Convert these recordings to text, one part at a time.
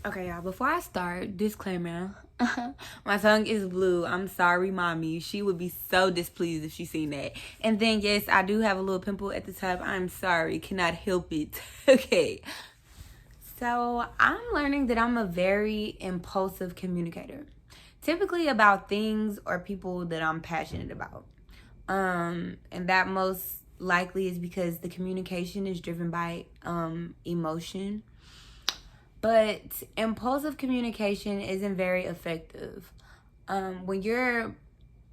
Okay, y'all, before I start, disclaimer. My tongue is blue. I'm sorry, mommy. She would be so displeased if she seen that. And then, yes, I do have a little pimple at the top. I'm sorry. Cannot help it. Okay. So, I'm learning that I'm a very impulsive communicator. Typically about things or people that I'm passionate about. And that most likely is because the communication is driven by emotion. But impulsive communication isn't very effective. When you're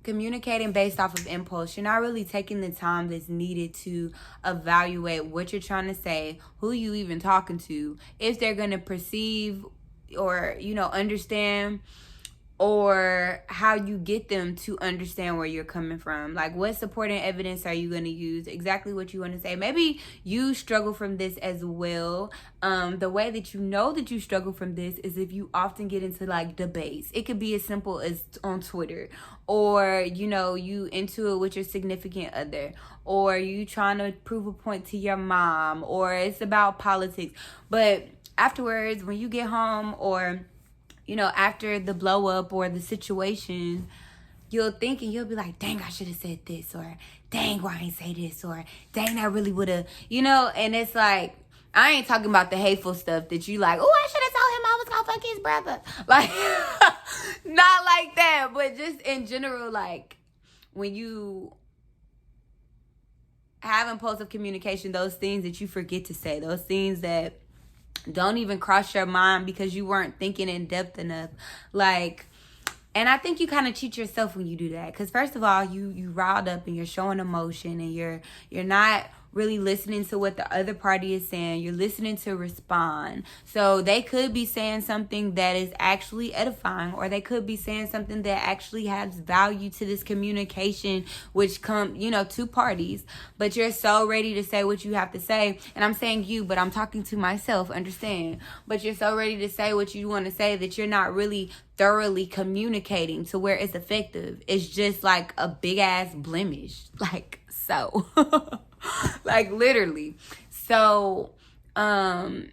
communicating based off of impulse, you're not really taking the time that's needed to evaluate what you're trying to say, who you even talking to, if they're going to perceive or, understand, or how you get them to understand where you're coming from. Like, what supporting evidence are you going to use? Exactly what you want to say. Maybe you struggle from this as well. The way that you know that you struggle from this is if you often get into like debates. It could be as simple as on Twitter, or you into it with your significant other, or you trying to prove a point to your mom, or it's about politics. But afterwards, when you get home, or after the blow up or the situation, you'll think and you'll be like, dang, I should have said this, or dang, why I ain't say this, or dang, I really would have, and it's like, I ain't talking about the hateful stuff that you like, oh, I should have told him I was gonna fuck his brother. Like, not like that, but just in general, like, when you have impulsive communication, those things that you forget to say, those things that don't even cross your mind because you weren't thinking in depth enough. Like, and I think you kind of cheat yourself when you do that. Because first of all, you riled up and you're showing emotion, and you're not really listening to what the other party is saying. You're listening to respond. So they could be saying something that is actually edifying, or they could be saying something that actually has value to this communication, which come, two parties. But you're so ready to say what you have to say. And I'm saying you, but I'm talking to myself, understand? But you're so ready to say what you want to say that you're not really thoroughly communicating to where it's effective. It's just like a big ass blemish. Like, so. Like, literally. So, I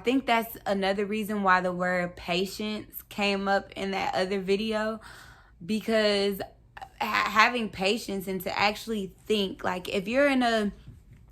think that's another reason why the word patience came up in that other video, because having patience and to actually think, like, if you're in a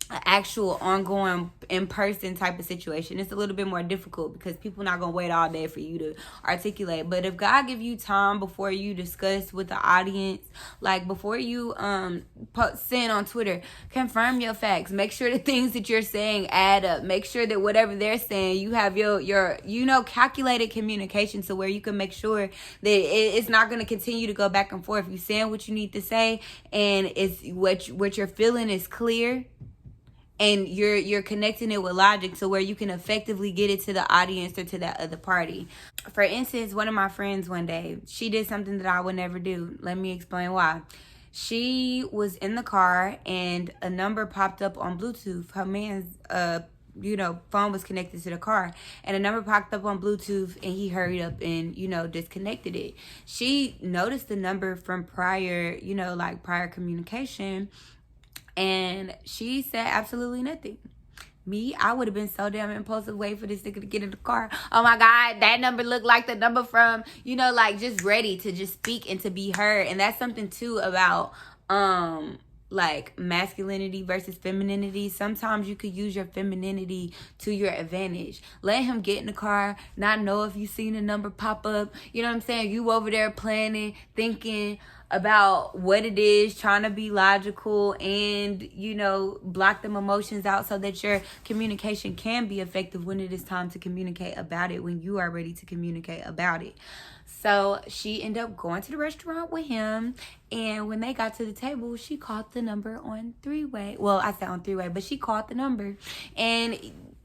actual ongoing in-person type of situation, it's a little bit more difficult because people not gonna wait all day for you to articulate. But if God give you time before you discuss with the audience, like before you send on Twitter, confirm your facts, make sure the things that you're saying add up, make sure that whatever they're saying, you have your calculated communication, to where you can make sure that it's not going to continue to go back and forth. You saying what you need to say, and it's what you're feeling is clear, and you're connecting it with logic to where you can effectively get it to the audience or to that other party. For instance, one of my friends one day, she did something that I would never do. Let me explain why. She was in the car and a number popped up on Bluetooth. Her man's phone was connected to the car, and a number popped up on Bluetooth, and he hurried up and disconnected it. She noticed the number from prior communication, and she said absolutely nothing. Me, I would have been so damn impulsive, wait for this nigga to get in the car. Oh my God, that number looked like the number from, just ready to just speak and to be heard. And that's something too about like masculinity versus femininity. Sometimes you could use your femininity to your advantage. Let him get in the car, not know if you seen a number pop up. You know what I'm saying? You over there planning, thinking about what it is, trying to be logical and block them emotions out so that your communication can be effective when it is time to communicate about it, when you are ready to communicate about it. So she ended up going to the restaurant with him, and when they got to the table, she called the number on three-way. Well, I said on three-way, but she called the number, and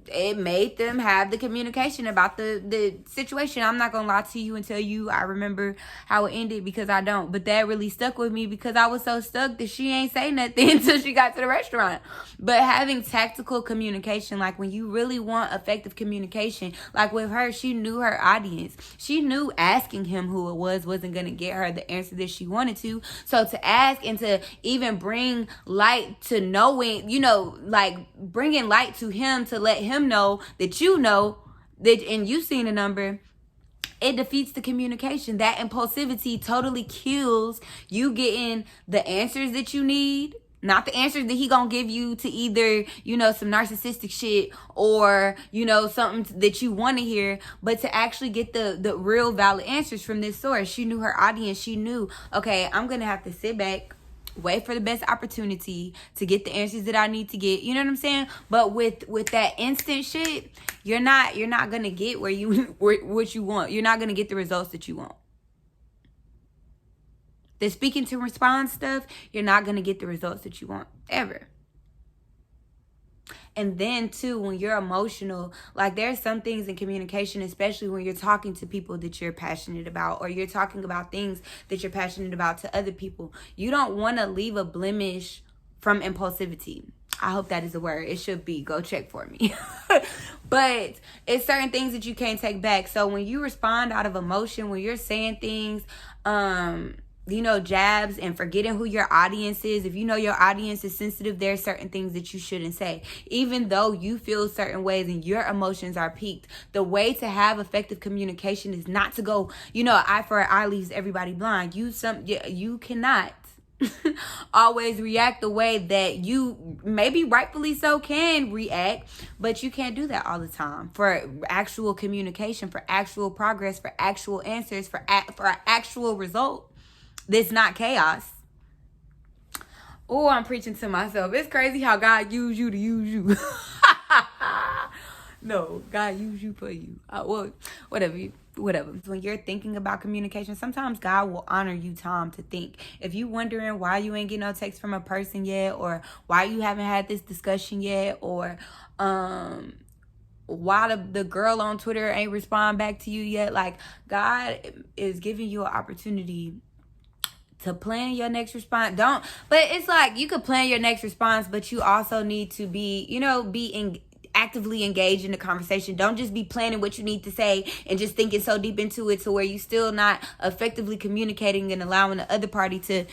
it made them have the communication about the situation. I'm not gonna lie to you and tell you I remember how it ended, because I don't. But that really stuck with me because I was so stuck that she ain't say nothing until she got to the restaurant. But having tactical communication, like when you really want effective communication, like with her, she knew her audience. She knew asking him who it was wasn't gonna get her the answer that she wanted to. So to ask and to even bring light to knowing, like bringing light to him to let him know that and you've seen a number, it defeats the communication. That impulsivity totally kills you getting the answers that you need. Not the answers that he gonna give you to either, some narcissistic shit or, something that you want to hear, but to actually get the real valid answers from this source. She knew her audience. She knew, okay, I'm gonna have to sit back, wait for the best opportunity to get the answers that I need to get. You know what I'm saying? But with that instant shit, you're not gonna get what you want. You're not gonna get the results that you want. The speaking to response stuff, you're not going to get the results that you want, ever. And then, too, when you're emotional, like there's some things in communication, especially when you're talking to people that you're passionate about, or you're talking about things that you're passionate about to other people. You don't want to leave a blemish from impulsivity. I hope that is a word. It should be. Go check for me. But it's certain things that you can't take back. So when you respond out of emotion, when you're saying things, jabs and forgetting who your audience is. If you know your audience is sensitive, there are certain things that you shouldn't say. Even though you feel certain ways and your emotions are peaked, the way to have effective communication is not to go, eye for an eye leaves everybody blind. You cannot always react the way that you maybe rightfully so can react, but you can't do that all the time. For actual communication, for actual progress, for actual answers, for an actual result. This not chaos. Oh, I'm preaching to myself. It's crazy how God used you to use you. No, God used you for you. Whatever. When you're thinking about communication, sometimes God will honor you time to think. If you wondering why you ain't getting no text from a person yet, or why you haven't had this discussion yet, or why the girl on Twitter ain't respond back to you yet, like God is giving you an opportunity to plan your next response. But it's like you could plan your next response, but you also need to be, actively engaged in the conversation. Don't just be planning what you need to say and just thinking so deep into it to where you still not effectively communicating and allowing the other party to,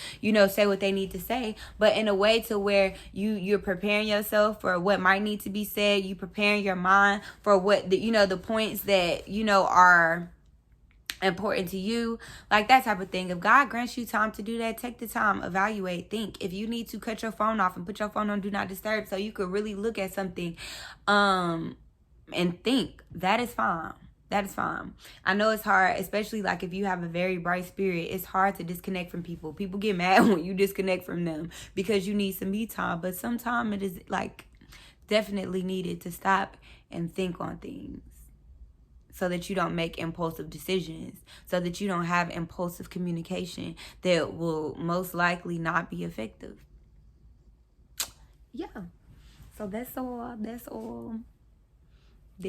say what they need to say, but in a way to where you're preparing yourself for what might need to be said. You preparing your mind for what the points that, are important to you, like that type of thing. If God grants you time to do that, take the time, evaluate, think. If you need to cut your phone off and put your phone on do not disturb so you could really look at something and think, that is fine. I know it's hard, especially like if you have a very bright spirit. It's hard to disconnect from people. People get mad when you disconnect from them because you need some me time, but sometimes it is like definitely needed to stop and think on things, so that you don't make impulsive decisions, so that you don't have impulsive communication that will most likely not be effective. Yeah. So that's all. That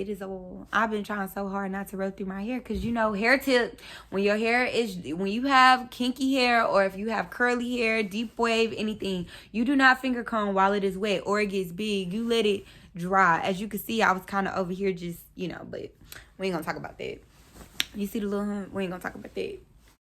is all. I've been trying so hard not to roll through my hair because, hair tip, when you have kinky hair, or if you have curly hair, deep wave, anything, you do not finger comb while it is wet or it gets big. You let it dry. As you can see, I was kind of over here just, but we ain't gonna talk about that. You see the little hump? We ain't gonna talk about that.